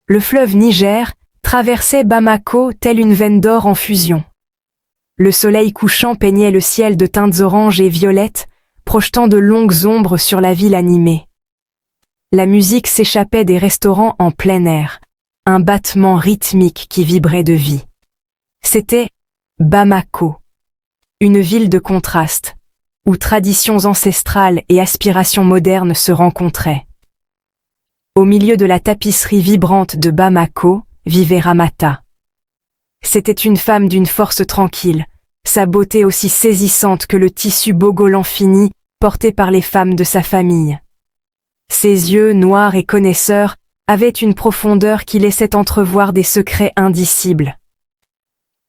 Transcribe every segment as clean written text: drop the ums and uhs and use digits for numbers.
Le fleuve Niger traversait Bamako telle une veine d'or en fusion. Le soleil couchant peignait le ciel de teintes oranges et violettes, projetant de longues ombres sur la ville animée. La musique s'échappait des restaurants en plein air, un battement rythmique qui vibrait de vie. C'était Bamako, une ville de contraste, où traditions ancestrales et aspirations modernes se rencontraient. Au milieu de la tapisserie vibrante de Bamako, vivait Ramata. C'était une femme d'une force tranquille, sa beauté aussi saisissante que le tissu bogolant fini porté par les femmes de sa famille. Ses yeux, noirs et connaisseurs, avaient une profondeur qui laissait entrevoir des secrets indicibles.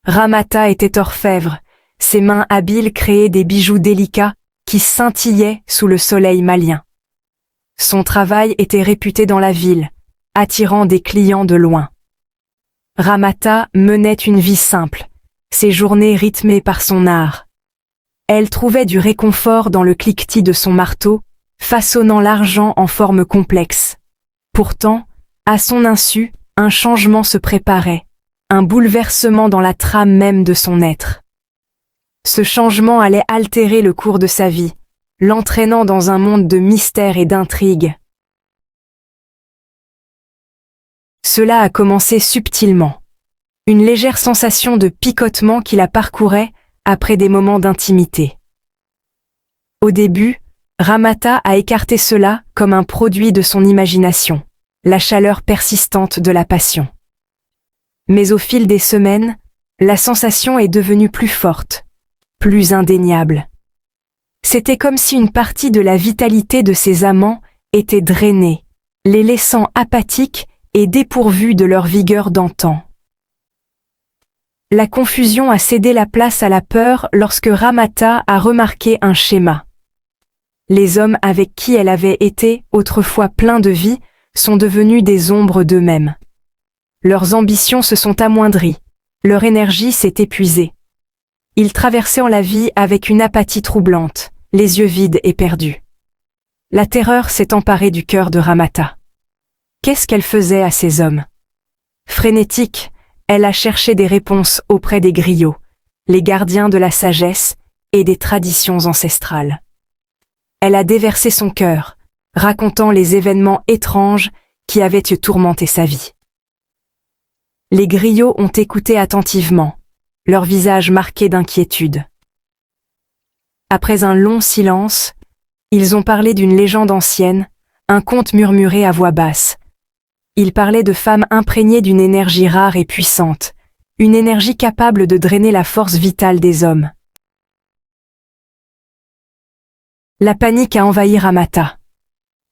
Ramata était orfèvre, ses mains habiles créaient des bijoux délicats qui scintillaient sous le soleil malien. Son travail était réputé dans la ville, attirant des clients de loin. Ramata menait une vie simple, ses journées rythmées par son art. Elle trouvait du réconfort dans le cliquetis de son marteau, façonnant l'argent en formes complexes. Pourtant, à son insu, un changement se préparait, un bouleversement dans la trame même de son être. Ce changement allait altérer le cours de sa vie, l'entraînant dans un monde de mystères et d'intrigues. Cela a commencé subtilement. Une légère sensation de picotement qui la parcourait après des moments d'intimité. Au début, Ramata a écarté cela comme un produit de son imagination, la chaleur persistante de la passion. Mais au fil des semaines, la sensation est devenue plus forte, plus indéniable. C'était comme si une partie de la vitalité de ses amants était drainée, les laissant apathiques et dépourvus de leur vigueur d'antan. La confusion a cédé la place à la peur lorsque Ramata a remarqué un schéma. Les hommes avec qui elle avait été autrefois pleins de vie sont devenus des ombres d'eux-mêmes. Leurs ambitions se sont amoindries, leur énergie s'est épuisée. Ils traversaient la vie avec une apathie troublante, les yeux vides et perdus. La terreur s'est emparée du cœur de Ramata. Qu'est-ce qu'elle faisait à ces hommes? Frénétique, elle a cherché des réponses auprès des griots, les gardiens de la sagesse et des traditions ancestrales. Elle a déversé son cœur, racontant les événements étranges qui avaient tourmenté sa vie. Les griots ont écouté attentivement, leurs visages marqués d'inquiétude. Après un long silence, ils ont parlé d'une légende ancienne, un conte murmuré à voix basse. Ils parlaient de femmes imprégnées d'une énergie rare et puissante, une énergie capable de drainer la force vitale des hommes. La panique a envahi Ramata.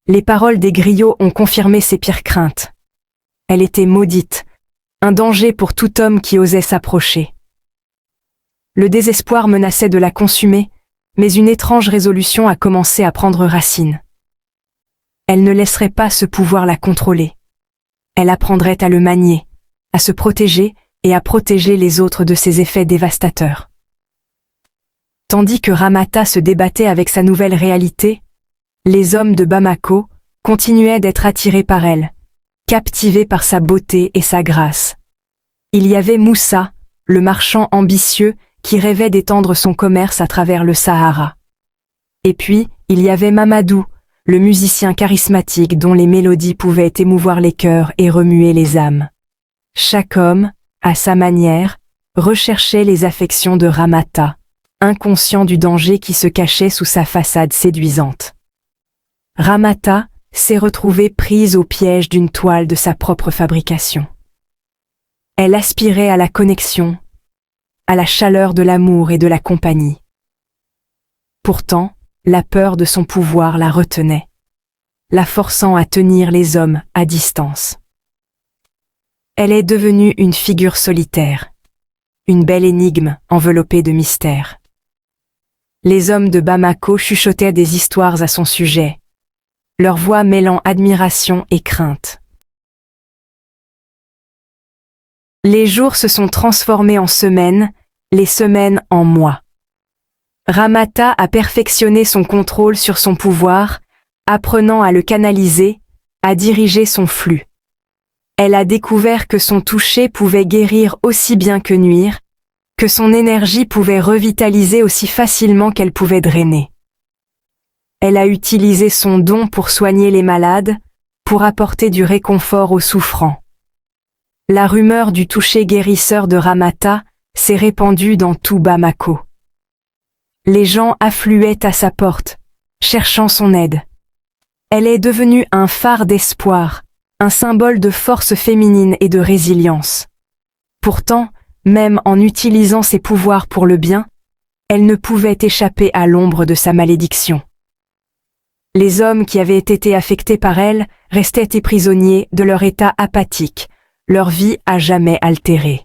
Les paroles des griots ont confirmé ses pires craintes. Elle était maudite, un danger pour tout homme qui osait s'approcher. Le désespoir menaçait de la consumer, mais une étrange résolution a commencé à prendre racine. Elle ne laisserait pas ce pouvoir la contrôler. Elle apprendrait à le manier, à se protéger et à protéger les autres de ses effets dévastateurs. Tandis que Ramata se débattait avec sa nouvelle réalité, les hommes de Bamako continuaient d'être attirés par elle, captivés par sa beauté et sa grâce. Il y avait Moussa, le marchand ambitieux qui rêvait d'étendre son commerce à travers le Sahara. Et puis, il y avait Mamadou, le musicien charismatique dont les mélodies pouvaient émouvoir les cœurs et remuer les âmes. Chaque homme, à sa manière, recherchait les affections de Ramata, inconscient du danger qui se cachait sous sa façade séduisante. Ramata s'est retrouvée prise au piège d'une toile de sa propre fabrication. Elle aspirait à la connexion, à la chaleur de l'amour et de la compagnie. Pourtant, la peur de son pouvoir la retenait, la forçant à tenir les hommes à distance. Elle est devenue une figure solitaire, une belle énigme enveloppée de mystères. Les hommes de Bamako chuchotaient des histoires à son sujet, leur voix mêlant admiration et crainte. Les jours se sont transformés en semaines, les semaines en mois. Ramata a perfectionné son contrôle sur son pouvoir, apprenant à le canaliser, à diriger son flux. Elle a découvert que son toucher pouvait guérir aussi bien que nuire, que son énergie pouvait revitaliser aussi facilement qu'elle pouvait drainer. Elle a utilisé son don pour soigner les malades, pour apporter du réconfort aux souffrants. La rumeur du toucher guérisseur de Ramata s'est répandue dans tout Bamako. Les gens affluaient à sa porte, cherchant son aide. Elle est devenue un phare d'espoir, un symbole de force féminine et de résilience. Pourtant, même en utilisant ses pouvoirs pour le bien, elle ne pouvait échapper à l'ombre de sa malédiction. Les hommes qui avaient été affectés par elle restaient prisonniers de leur état apathique, leur vie à jamais altérée.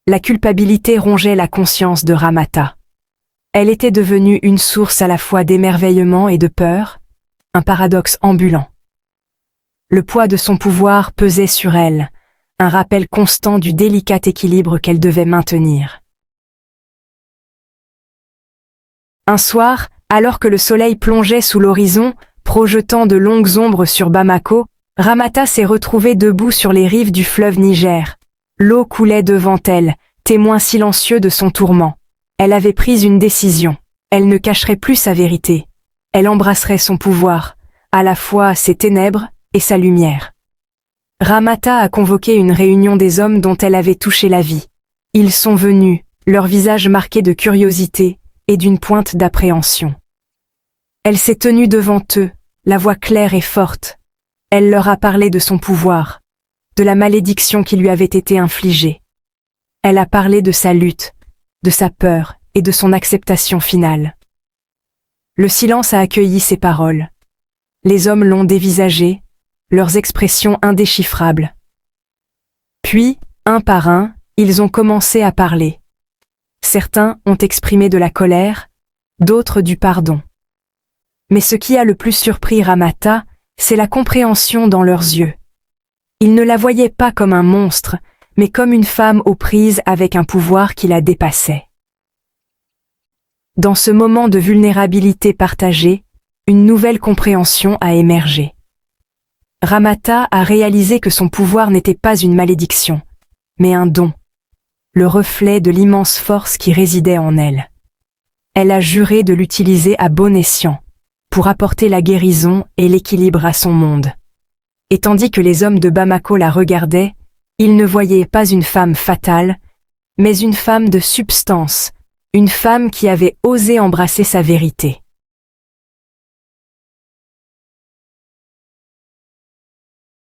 La culpabilité rongeait la conscience de Ramata. Elle était devenue une source à la fois d'émerveillement et de peur, un paradoxe ambulant. Le poids de son pouvoir pesait sur elle, un rappel constant du délicat équilibre qu'elle devait maintenir. Un soir, alors que le soleil plongeait sous l'horizon, projetant de longues ombres sur Bamako, Ramata s'est retrouvée debout sur les rives du fleuve Niger. L'eau coulait devant elle, témoin silencieux de son tourment. Elle avait pris une décision. Elle ne cacherait plus sa vérité. Elle embrasserait son pouvoir, à la fois ses ténèbres et sa lumière. Ramata a convoqué une réunion des hommes dont elle avait touché la vie. Ils sont venus, leurs visages marqués de curiosité et d'une pointe d'appréhension. Elle s'est tenue devant eux, la voix claire et forte. Elle leur a parlé de son pouvoir, de la malédiction qui lui avait été infligée. Elle a parlé de sa lutte, de sa peur et de son acceptation finale. Le silence a accueilli ses paroles. Les hommes l'ont dévisagé, leurs expressions indéchiffrables. Puis, un par un, ils ont commencé à parler. Certains ont exprimé de la colère, d'autres du pardon. Mais ce qui a le plus surpris Ramata, c'est la compréhension dans leurs yeux. Ils ne la voyaient pas comme un monstre, mais comme une femme aux prises avec un pouvoir qui la dépassait. Dans ce moment de vulnérabilité partagée, une nouvelle compréhension a émergé. Ramata a réalisé que son pouvoir n'était pas une malédiction, mais un don, le reflet de l'immense force qui résidait en elle. Elle a juré de l'utiliser à bon escient, pour apporter la guérison et l'équilibre à son monde. Et tandis que les hommes de Bamako la regardaient, ils ne voyaient pas une femme fatale, mais une femme de substance, une femme qui avait osé embrasser sa vérité.